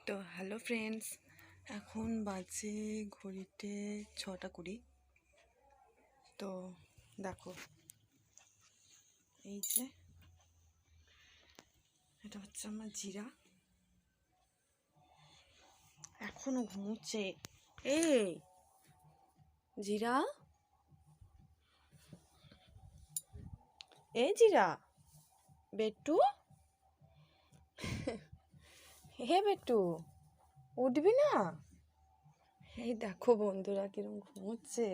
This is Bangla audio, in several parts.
তো হ্যালো ফ্রেন্ডস, এখন বাজে ঘড়িতে 6টা 20। তো দেখো, এই যে এটা হচ্ছে আমার জিরা, এখনো ঘুমোচ্ছে। এই জিরা, এই জিরা, বেটু, হে বেটু, উঠবি না? এই দেখো বন্ধুরা কিরম ঘুমোচ্ছে,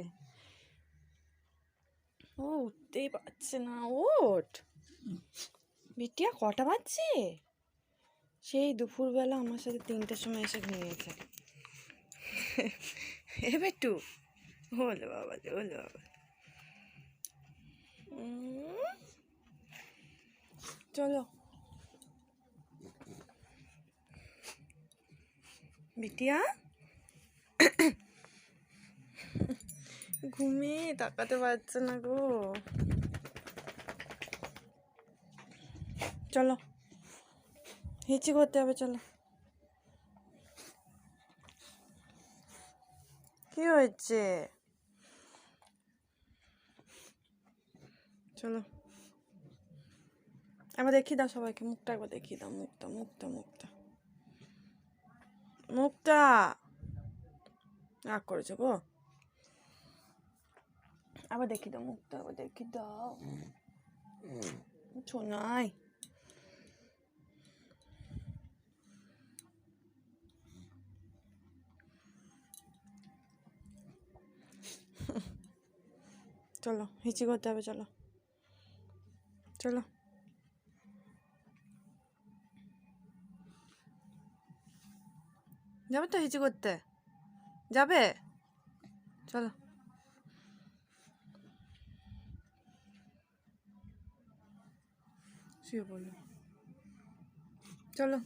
ও উঠতেই পারছে না। ওঠ বিটিয়া, কটা বাজছে? সেই দুপুরবেলা আমার সাথে 3টের সময় এসে ঘুমিয়েছে। এ বেটু, হলো বাবা, হলো বাবা। চলো বিটিয়া, ঘুমিয়ে তাকাতে পারছে না গো। চলো হিচি করতে হবে, চলো। কি হয়েছে? চলো একবার দেখিয়ে দাও সবাইকে, মুখটা একবার দেখিয়ে দাও, মুখটা মুখটা মুখটা মুখটা। রাগ করেছো গো? আবার দেখিয়ে দাও মুখটা, আবার দেখিয়ে দাও শোনাই। চলো হিচি করতে হবে, চলো চলো। যাবে তো হিচি করতে? যাবে? চলো শুয়ে পড়লো, চলো।